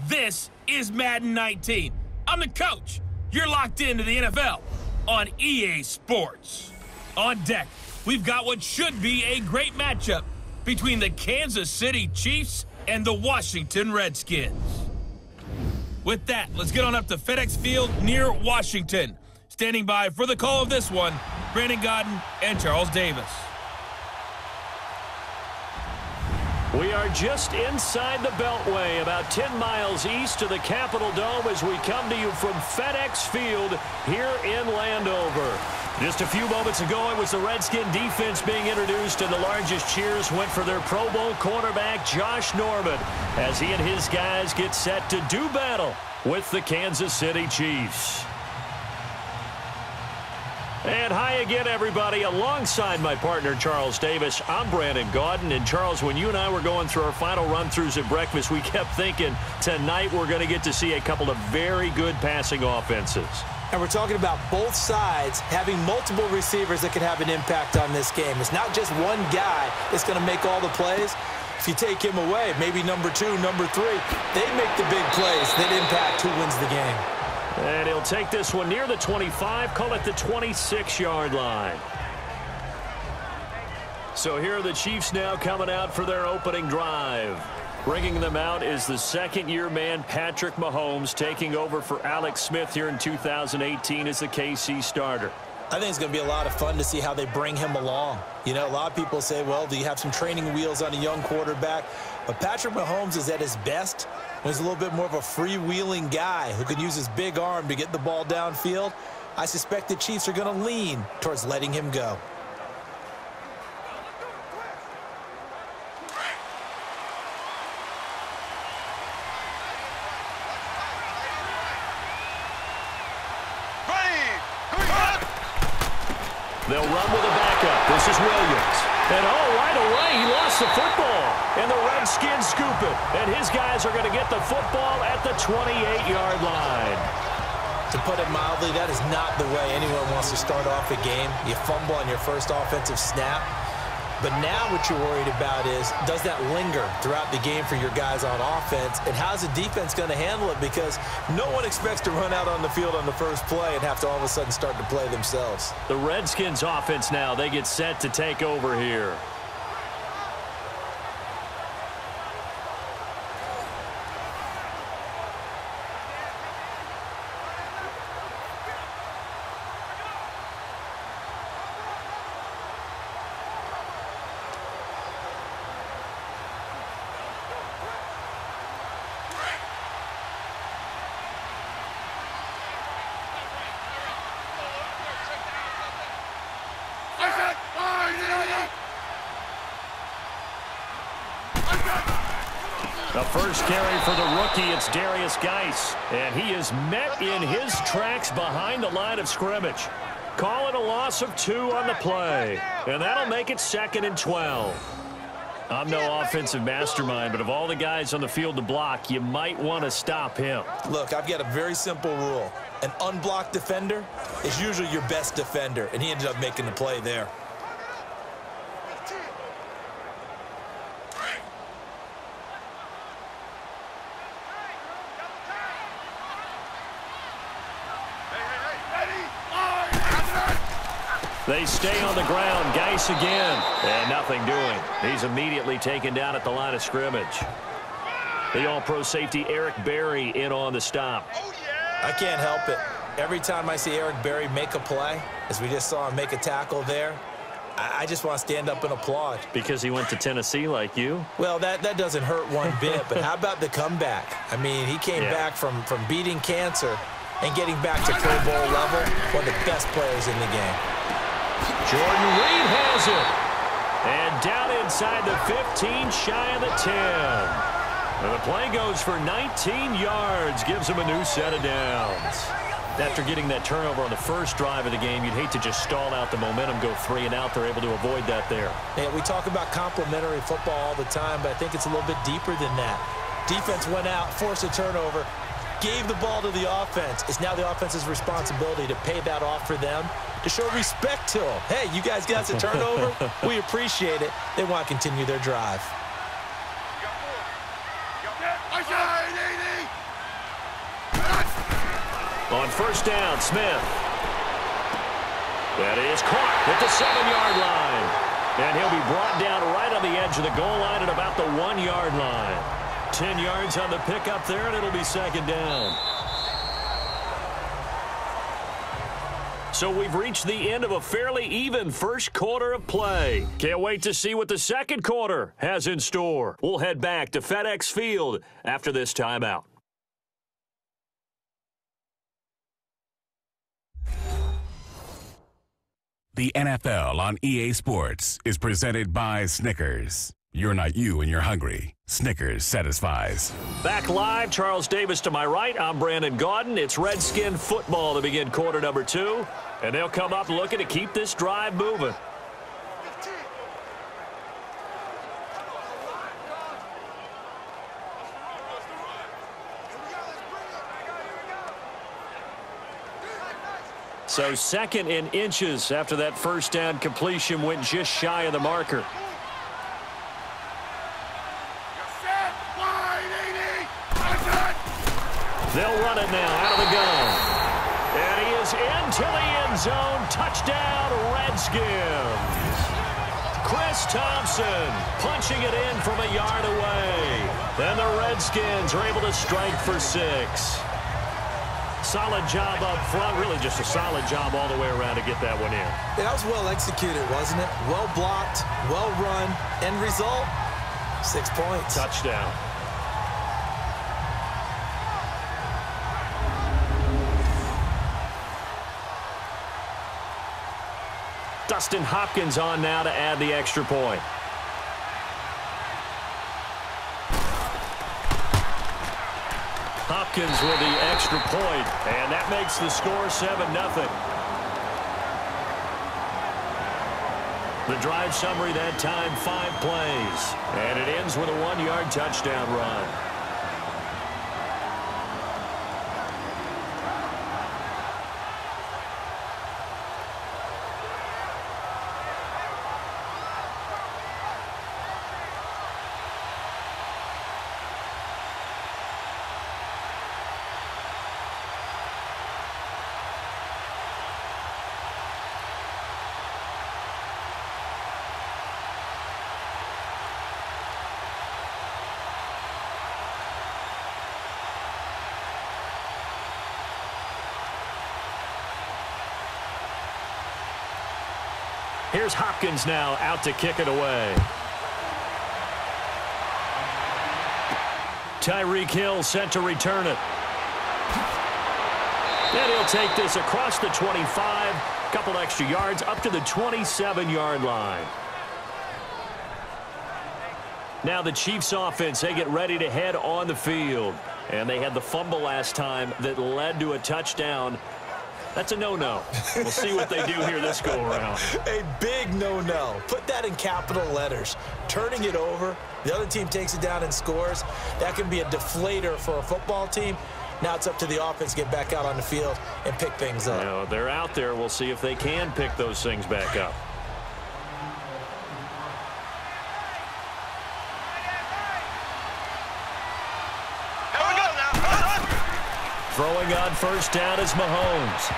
This is Madden 19. I'm the coach. You're locked into the NFL on EA Sports. On deck, we've got what should be a great matchup between the Kansas City Chiefs and the Washington Redskins. With that, let's get on up to FedEx Field near Washington. Standing by for the call of this one, Brandon Godden and Charles Davis. We are just inside the Beltway, about 10 miles east of the Capitol Dome as we come to you from FedEx Field here in Landover. Just a few moments ago, it was the Redskin defense being introduced, and the largest cheers went for their Pro Bowl cornerback, Josh Norman, as he and his guys get set to do battle with the Kansas City Chiefs. And hi again, everybody. Alongside my partner, Charles Davis, I'm Brandon Godden. And, Charles, when you and I were going through our final run-throughs at breakfast, we kept thinking tonight we're going to get to see a couple of very good passing offenses. And we're talking about both sides having multiple receivers that can have an impact on this game. It's not just one guy that's going to make all the plays. If you take him away, maybe number 2, number 3, they make the big plays that impact who wins the game. And he'll take this one near the 25, call it the 26-yard line. So here are the Chiefs now coming out for their opening drive. Bringing them out is the second-year man, Patrick Mahomes, taking over for Alex Smith here in 2018 as the KC starter. I think it's going to be a lot of fun to see how they bring him along. You know, a lot of people say, well, do you have some training wheels on a young quarterback? But Patrick Mahomes is at his best when he's a little bit more of a freewheeling guy who can use his big arm to get the ball downfield. I suspect the Chiefs are going to lean towards letting him go. They'll run with a backup. This is Williams. And, oh, right away, he lost the football. And the Redskins scoop it. And his guys are going to get the football at the 28-yard line. To put it mildly, that is not the way anyone wants to start off a game. You fumble on your first offensive snap. But now what you're worried about is, does that linger throughout the game for your guys on offense? And how's the defense going to handle it? Because no one expects to run out on the field on the first play and have to all of a sudden start to play themselves. The Redskins offense now, they get set to take over here. The first carry for the rookie, it's Darius Geis, and he is met in his tracks behind the line of scrimmage. Call it a loss of 2 on the play, and that'll make it 2nd and 12. I'm no offensive mastermind, but of all the guys on the field to block, you might want to stop him. Look, I've got a very simple rule. An unblocked defender is usually your best defender, and he ended up making the play there. They stay on the ground. Geis again. And nothing doing. He's immediately taken down at the line of scrimmage. The all-pro safety Eric Berry in on the stop. I can't help it. Every time I see Eric Berry make a play, as we just saw him make a tackle there, I just want to stand up and applaud. Because he went to Tennessee like you? Well, that doesn't hurt one bit, but how about the comeback? I mean, he came back from beating cancer and getting back to Pro Bowl level, one of the best players in the game. Jordan Reed has it. And down inside the 15, shy of the 10. And the play goes for 19 yards, gives him a new set of downs. After getting that turnover on the first drive of the game, you'd hate to just stall out the momentum, go 3 and out. They're able to avoid that there. Yeah, we talk about complementary football all the time, but I think it's a little bit deeper than that. Defense went out, forced a turnover, gave the ball to the offense. It's now the offense's responsibility to pay that off for them, to show respect to them. Hey, you guys got the turnover. We appreciate it. They want to continue their drive. On first down, Smith. That is caught at the 7-yard line. And he'll be brought down right on the edge of the goal line at about the 1-yard line. 10 yards on the pickup there, and it'll be second down. So we've reached the end of a fairly even first quarter of play. Can't wait to see what the second quarter has in store. We'll head back to FedEx Field after this timeout. The NFL on EA Sports is presented by Snickers. You're not you when you're hungry. Snickers satisfies. Back live, Charles Davis to my right. I'm Brandon Gaudin. It's Redskin football to begin quarter number 2. And they'll come up looking to keep this drive moving. So second in inches after that first down completion went just shy of the marker. They'll run it now out of the gun. And he is into the end zone. Touchdown, Redskins. Chris Thompson punching it in from a yard away. And the Redskins are able to strike for 6. Solid job up front, really just a solid job all the way around to get that one in. Yeah, that was well executed, wasn't it? Well blocked, well run. End result, 6 points. Touchdown. Dustin Hopkins on now to add the extra point. Hopkins with the extra point, and that makes the score 7-0. The drive summary that time, 5 plays, and it ends with a 1-yard touchdown run. Here's Hopkins now out to kick it away. Tyreek Hill sent to return it. And he'll take this across the 25, couple extra yards up to the 27-yard line. Now the Chiefs offense, they get ready to head on the field. And they had the fumble last time that led to a touchdown. That's a no-no. We'll see what they do here this go-around. A big no-no. Put that in capital letters. Turning it over, the other team takes it down and scores. That can be a deflator for a football team. Now it's up to the offense to get back out on the field and pick things up. You know, they're out there. We'll see if they can pick those things back up. Throwing on first down is Mahomes.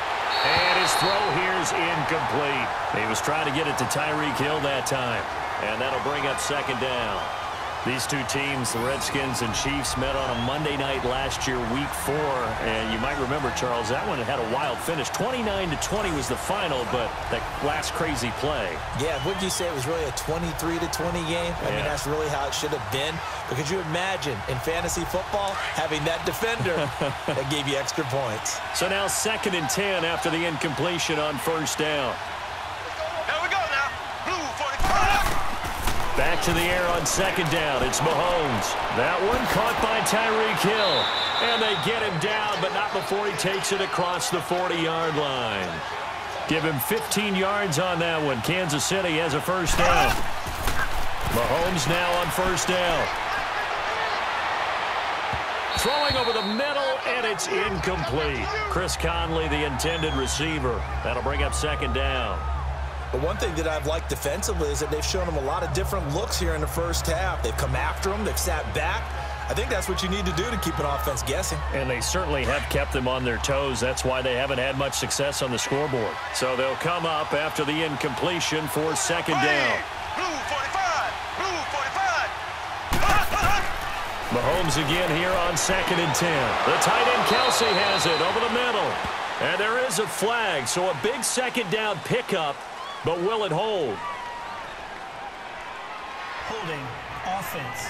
And his throw here is incomplete. He was trying to get it to Tyreek Hill that time. And that'll bring up second down. These two teams, the Redskins and Chiefs, met on a Monday night last year, week 4. And you might remember, Charles, that one had a wild finish. 29-20 was the final, but that last crazy play. Yeah, wouldn't you say it was really a 23-20 game? I mean, that's really how it should have been. But could you imagine, in fantasy football, having that defender that gave you extra points? So now 2nd and 10 after the incompletion on first down. Here we go now. Blue 45. Back to the air on second down. It's Mahomes. That one caught by Tyreek Hill. And they get him down, but not before he takes it across the 40-yard line. Give him 15 yards on that one. Kansas City has a first down. Mahomes now on first down. Throwing over the middle, and it's incomplete. Chris Conley, the intended receiver. That'll bring up second down. But one thing that I've liked defensively is that they've shown them a lot of different looks here in the first half. They've come after them. They've sat back. I think that's what you need to do to keep an offense guessing. And they certainly have kept them on their toes. That's why they haven't had much success on the scoreboard. So they'll come up after the incompletion for second down. Blue 45. Blue 45. Mahomes again here on 2nd and 10. The tight end Kelsey has it over the middle. And there is a flag, so a big second down pickup, but will it hold? Holding offense.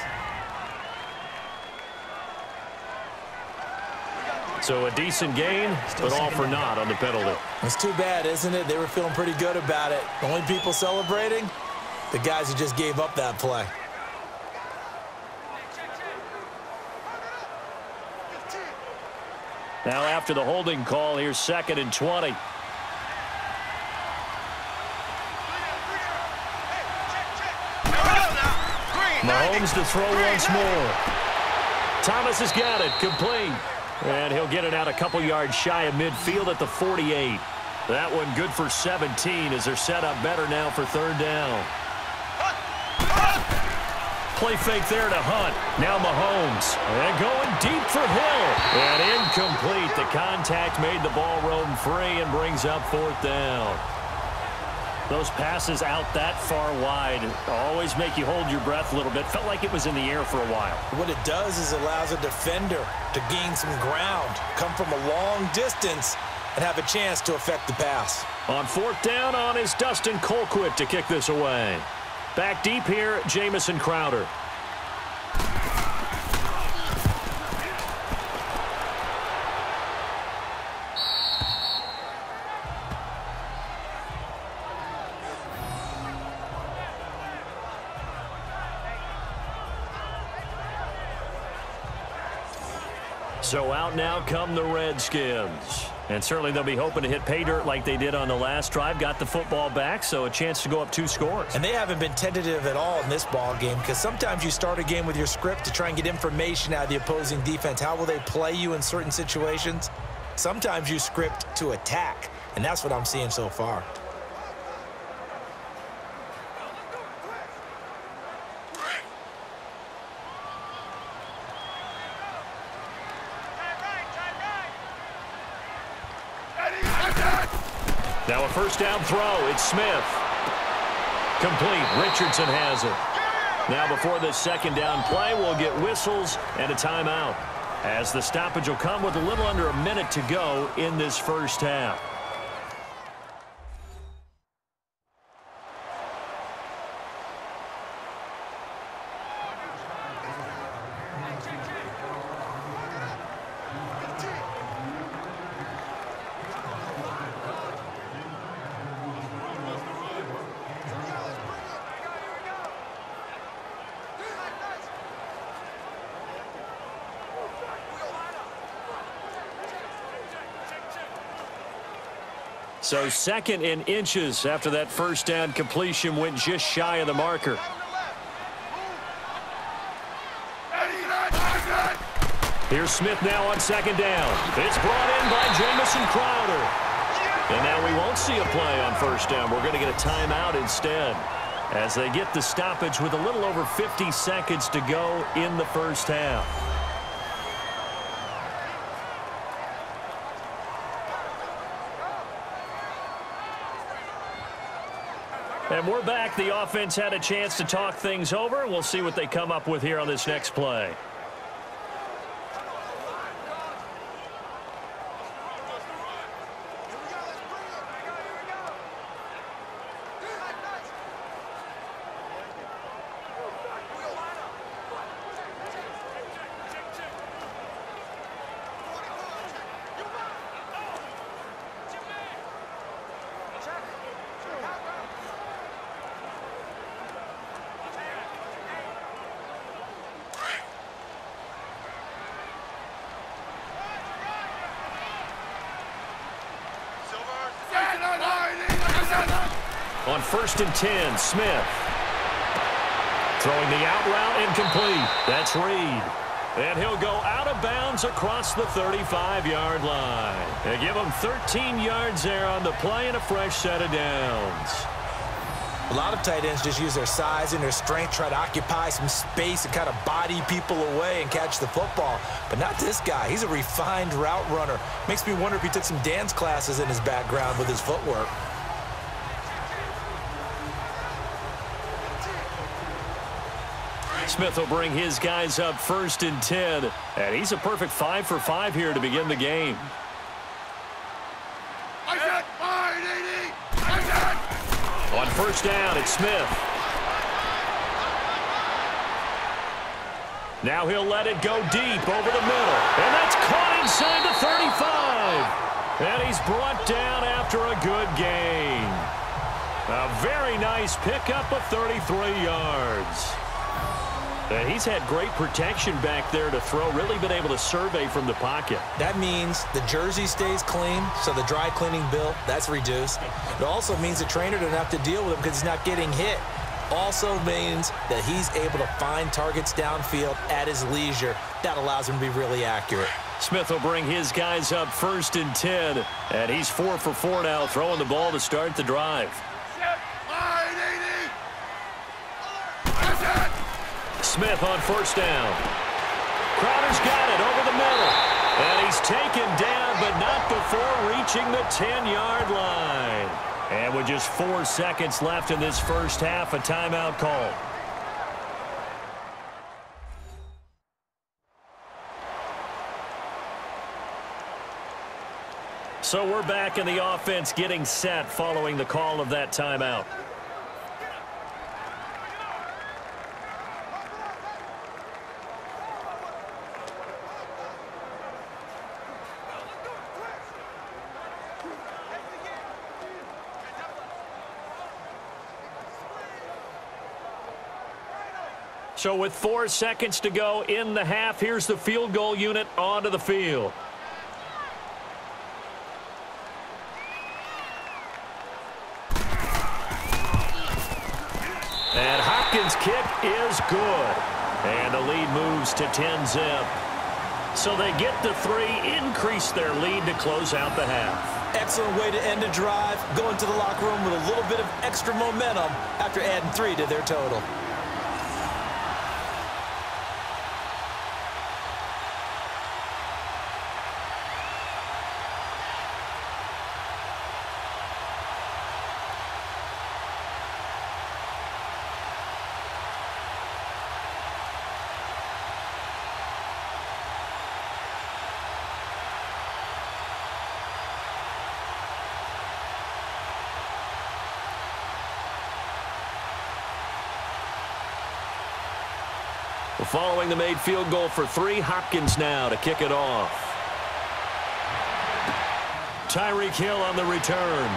So a decent gain, but all for naught on the penalty. It's too bad, isn't it? They were feeling pretty good about it. The only people celebrating, the guys who just gave up that play. Now after the holding call, here's 2nd and 20. Mahomes to throw once more. Thomas has got it, complete. And he'll get it out a couple yards shy of midfield at the 48. That one good for 17 as they're set up better now for 3rd down. Play fake there to Hunt. Now Mahomes. And going deep for Hill. And incomplete. The contact made the ball roam free and brings up 4th down. Those passes out that far wide always make you hold your breath a little bit. Felt like it was in the air for a while. What it does is allows a defender to gain some ground, come from a long distance, and have a chance to affect the pass. On 4th down on is Dustin Colquitt to kick this away. Back deep here, Jamison Crowder. So out now come the Redskins. And certainly they'll be hoping to hit pay dirt like they did on the last drive. Got the football back, so a chance to go up 2 scores. And they haven't been tentative at all in this ball game because sometimes you start a game with your script to try and get information out of the opposing defense. How will they play you in certain situations? Sometimes you script to attack, and that's what I'm seeing so far. Now a 1st down throw. It's Smith. Complete. Richardson has it. Now before the 2nd down play, we'll get whistles and a timeout, as the stoppage will come with a little under a minute to go in this first half. So 2nd and inches after that 1st down completion went just shy of the marker. Here's Smith now on 2nd down. It's brought in by Jamison Crowder. And now we won't see a play on 1st down. We're going to get a timeout instead, as they get the stoppage with a little over 50 seconds to go in the first half. And we're back. The offense had a chance to talk things over. We'll see what they come up with here on this next play. On 1st and 10, Smith. Throwing the out route incomplete. That's Reed. And he'll go out of bounds across the 35-yard line. They give him 13 yards there on the play and a fresh set of downs. A lot of tight ends just use their size and their strength, try to occupy some space and kind of body people away and catch the football. But not this guy. He's a refined route runner. Makes me wonder if he took some dance classes in his background with his footwork. Smith will bring his guys up 1st and 10. And he's a perfect 5 for 5 here to begin the game. On 1st down, it's Smith. Now he'll let it go deep over the middle. And that's caught inside the 35. And he's brought down after a good gain. A very nice pickup of 33 yards. And he's had great protection back there to throw, really been able to survey from the pocket. That means the jersey stays clean, so the dry cleaning bill, that's reduced. It also means the trainer doesn't have to deal with him because he's not getting hit. Also means that he's able to find targets downfield at his leisure. That allows him to be really accurate. Smith will bring his guys up 1st and 10, and he's 4 for 4 now, throwing the ball to start the drive. Smith on 1st down. Crowder's got it over the middle. And he's taken down, but not before reaching the 10-yard line. And with just 4 seconds left in this first half, a timeout call. So we're back in the offense getting set following the call of that timeout. So with 4 seconds to go in the half, here's the field goal unit onto the field. And Hopkins' kick is good. And the lead moves to 10-zip. So they get the 3, increase their lead to close out the half. Excellent way to end a drive, going to the locker room with a little bit of extra momentum after adding 3 to their total. Following the made field goal for 3, Hopkins now to kick it off. Tyreek Hill on the return.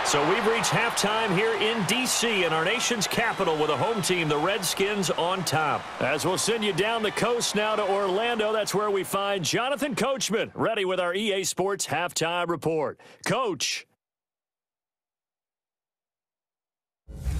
So we've reached halftime here in D.C. in our nation's capital with a home team, the Redskins, on top. As we'll send you down the coast now to Orlando, that's where we find Jonathan Coachman, ready with our EA Sports Halftime Report. Coach.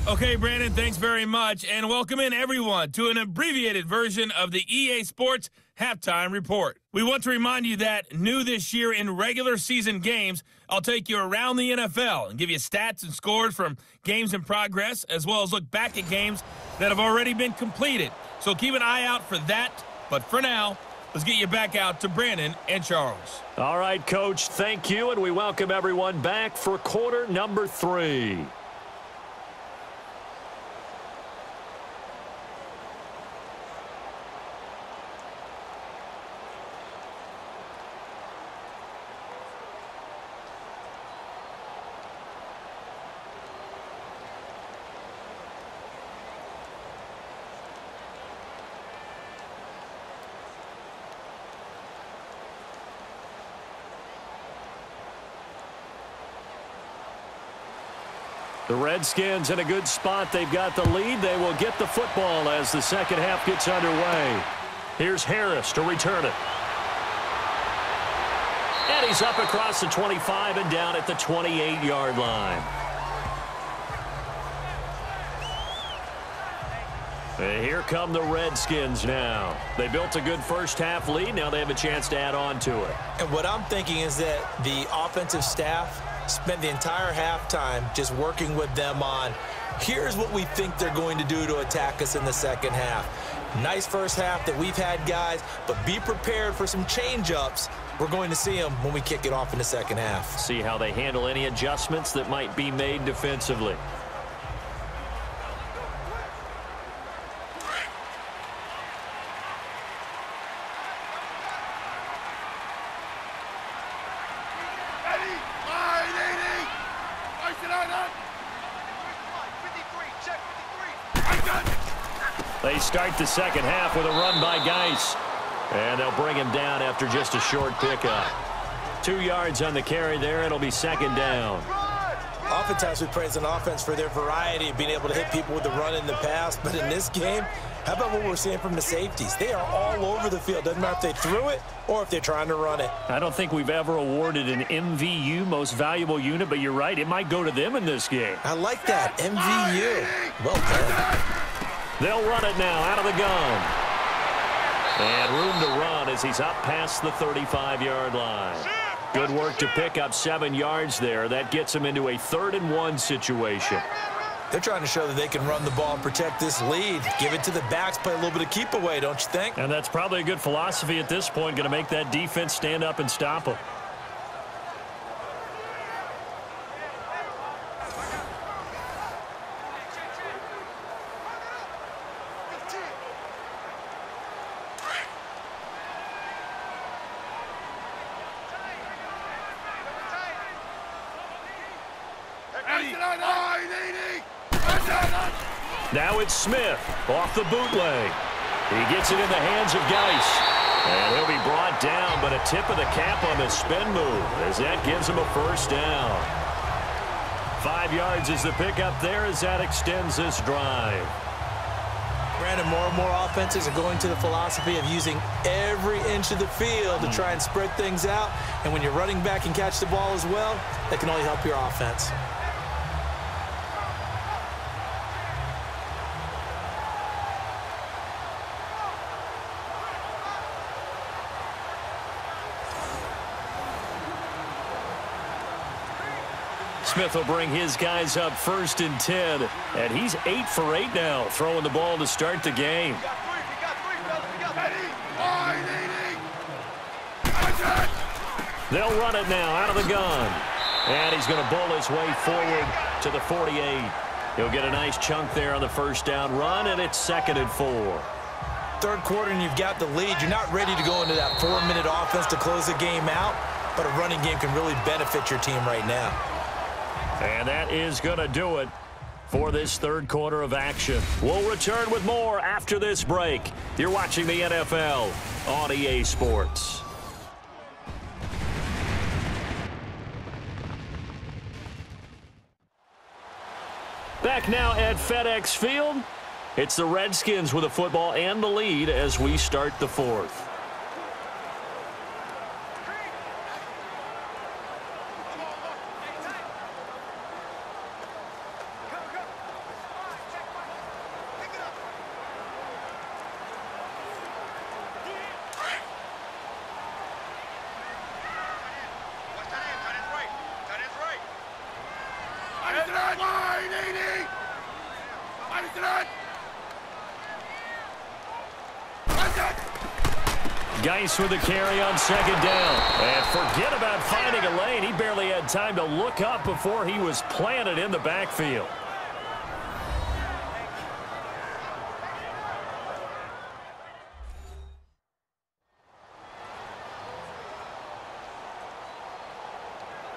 Okay, Brandon, thanks very much, and welcome in everyone to an abbreviated version of the EA Sports Halftime Report. We want to remind you that new this year in regular season games, I'll take you around the NFL and give you stats and scores from games in progress, as well as look back at games that have already been completed. So keep an eye out for that, but for now, let's get you back out to Brandon and Charles. All right, Coach, thank you, and we welcome everyone back for quarter number 3. The Redskins in a good spot. They've got the lead. They will get the football as the second half gets underway. Here's Harris to return it. And he's up across the 25 and down at the 28-yard line. And here come the Redskins now. They built a good first half lead. Now they have a chance to add on to it. And what I'm thinking is that the offensive staff spent the entire halftime just working with them on, here's what we think they're going to do to attack us in the second half. Nice first half that we've had, guys, but be prepared for some change-ups. We're going to see them when we kick it off in the second half. See how they handle any adjustments that might be made defensively. They start the second half with a run by Geis. And they'll bring him down after just a short pickup. 2 yards on the carry there. It'll be second down. Oftentimes we praise an offense for their variety of being able to hit people with the run in the pass. But in this game, how about what we're seeing from the safeties? They are all over the field. Doesn't matter if they threw it or if they're trying to run it. I don't think we've ever awarded an MVU, most valuable unit, but you're right. It might go to them in this game. I like that. MVU. Well done. They'll run it now out of the gun. And room to run as he's up past the 35-yard line. Good work to pick up 7 yards there. That gets him into a 3rd-and-1 situation. They're trying to show that they can run the ball and protect this lead. Give it to the backs, play a little bit of keep away, don't you think? And that's probably a good philosophy at this point, going to make that defense stand up and stop them. Now it's Smith off the bootleg. He gets it in the hands of Geis. And he'll be brought down, but a tip of the cap on the spin move as that gives him a first down. 5 yards is the pickup there as that extends this drive. Brandon, more and more offenses are going to the philosophy of using every inch of the field to try and spread things out. And when you're running back and catch the ball as well, that can only help your offense. Smith will bring his guys up 1st and 10, and he's 8 for 8 now, throwing the ball to start the game. They'll run it now out of the gun, and he's going to bowl his way forward to the 48. He'll get a nice chunk there on the first down run, and it's 2nd and 4. Third quarter, and you've got the lead. You're not ready to go into that 4-minute offense to close the game out, but a running game can really benefit your team right now. And that is going to do it for this third quarter of action. We'll return with more after this break. You're watching the NFL on EA Sports. Back now at FedEx Field. It's the Redskins with the football and the lead as we start the fourth. Geis with the carry on second down. And forget about finding a lane. He barely had time to look up before he was planted in the backfield.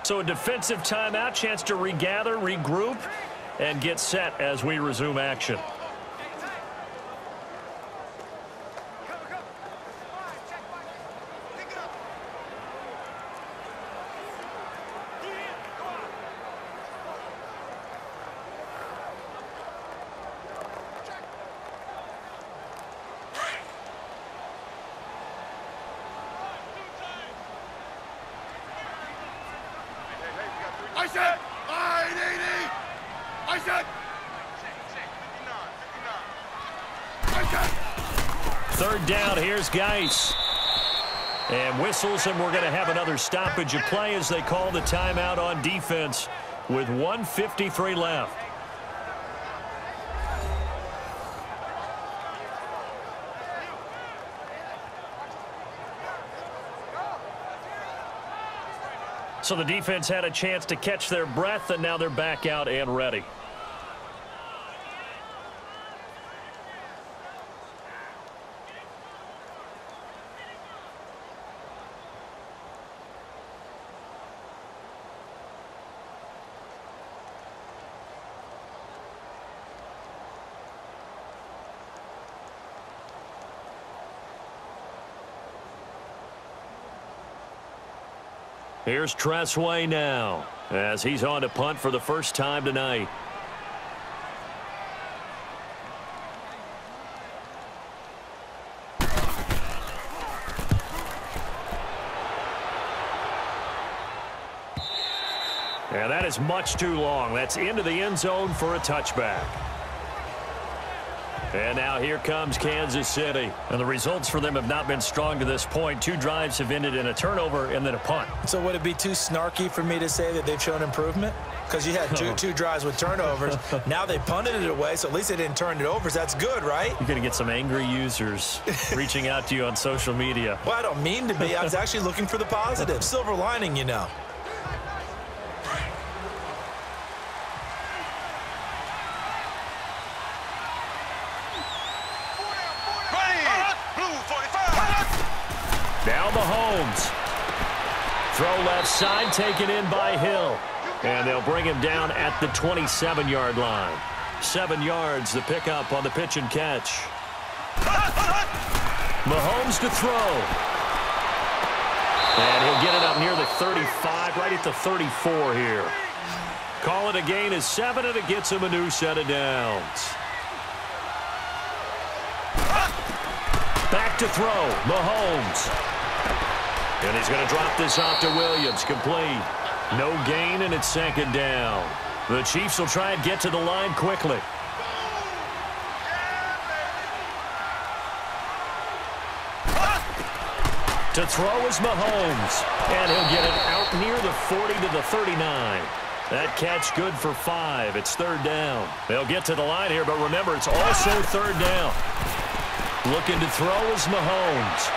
So a defensive timeout, chance to regather, regroup, and get set as we resume action. Third down, here's Geis. And whistles, and we're going to have another stoppage of play as they call the timeout on defense with 1:53 left. So the defense had a chance to catch their breath, and now they're back out and ready. Here's Tressway now as he's on to punt for the first time tonight. And that is much too long. That's into the end zone for a touchback. And now here comes Kansas City. And the results for them have not been strong to this point. 2 drives have ended in a turnover and then a punt. So would it be too snarky for me to say that they've shown improvement? Because you had two drives with turnovers. Now they punted it away, so at least they didn't turn it over. So that's good, right? You're going to get some angry users reaching out to you on social media. Well, I don't mean to be. I was actually looking for the positive. Silver lining, you know. Now Mahomes. Throw left side, taken in by Hill. And they'll bring him down at the 27-yard line. 7 yards, the pickup on the pitch and catch. Mahomes to throw. And he'll get it up near the 35, right at the 34 here. Call it a gain of 7, and it gets him a new set of downs. Back to throw, Mahomes. And he's going to drop this off to Williams, complete. No gain, and it's 2nd down. The Chiefs will try and get to the line quickly. To throw is Mahomes, and he'll get it out near the 40 to the 39. That catch good for 5. It's 3rd down. They'll get to the line here, but remember, it's also 3rd down. Looking to throw is Mahomes.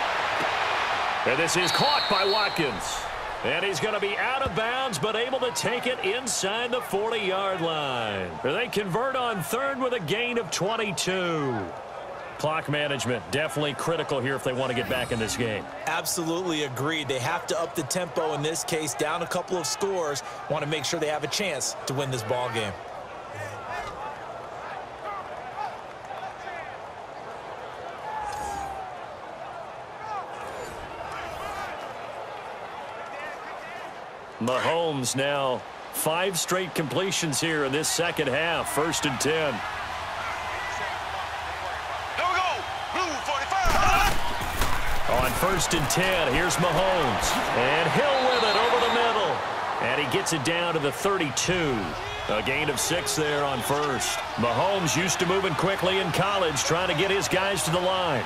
And this is caught by Watkins. And he's going to be out of bounds, but able to take it inside the 40-yard line. They convert on 3rd with a gain of 22. Clock management definitely critical here if they want to get back in this game. Absolutely agreed. They have to up the tempo in this case, down a couple of scores. Want to make sure they have a chance to win this ball game. Mahomes now 5 straight completions here in this second half. 1st and 10. There we go. Blue 45. On 1st and 10, here's Mahomes. And Hill with it over the middle. And he gets it down to the 32. A gain of 6 there on 1st. Mahomes used to moving quickly in college, trying to get his guys to the line.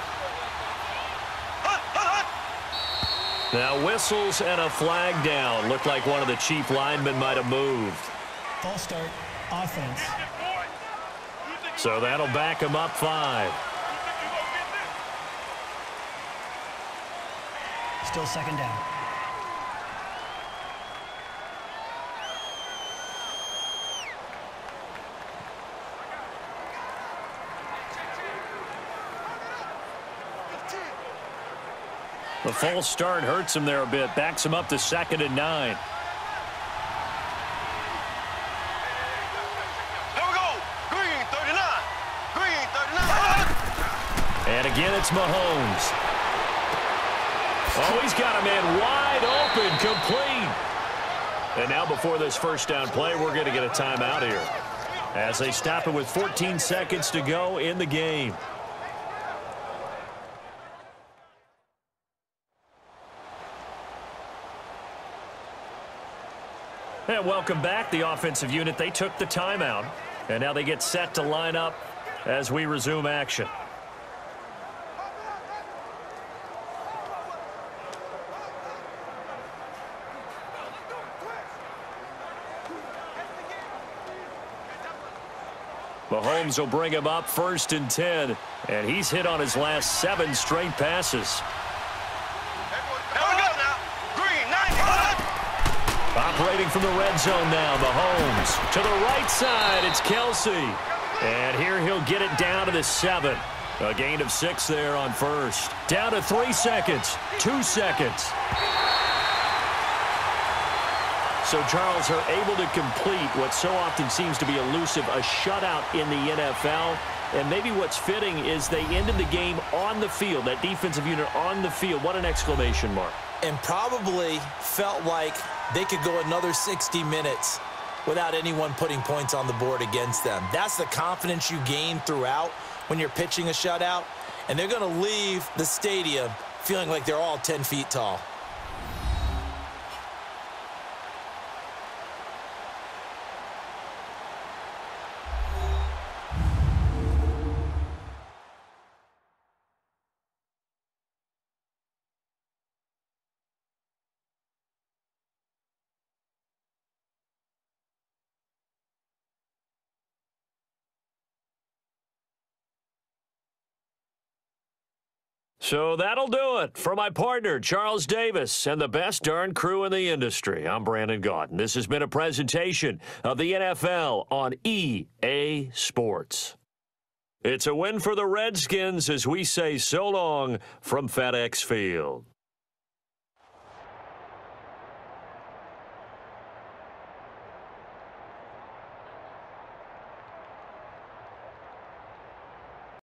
Now whistles and a flag down. Looked like one of the Chief linemen might have moved. False start, offense. So that'll back him up 5. Still 2nd down. The false start hurts him there a bit. Backs him up to 2nd and 9. There we go. Green 39. Green 39. And again, it's Mahomes. Oh, he's got a man wide open, complete. And now before this 1st down play, we're going to get a timeout here as they stop it with 14 seconds to go in the game. And welcome back, the offensive unit. They took the timeout, and now they get set to line up as we resume action. Mahomes will bring him up 1st and 10, and he's hit on his last 7 straight passes. Here we go now. Green, 90. Operating from the red zone now, Mahomes. To the right side, it's Kelsey. And here he'll get it down to the 7. A gain of 6 there on 1st. Down to 3 seconds. 2 seconds. So Charles are able to complete what so often seems to be elusive, a shutout in the NFL. And maybe what's fitting is they ended the game on the field, that defensive unit on the field. What an exclamation mark. And probably felt like they could go another 60 minutes without anyone putting points on the board against them. That's the confidence you gain throughout when you're pitching a shutout. And they're going to leave the stadium feeling like they're all 10 feet tall. So that'll do it for my partner, Charles Davis, and the best darn crew in the industry. I'm Brandon Gaudin. This has been a presentation of the NFL on EA Sports. It's a win for the Redskins as we say so long from FedEx Field.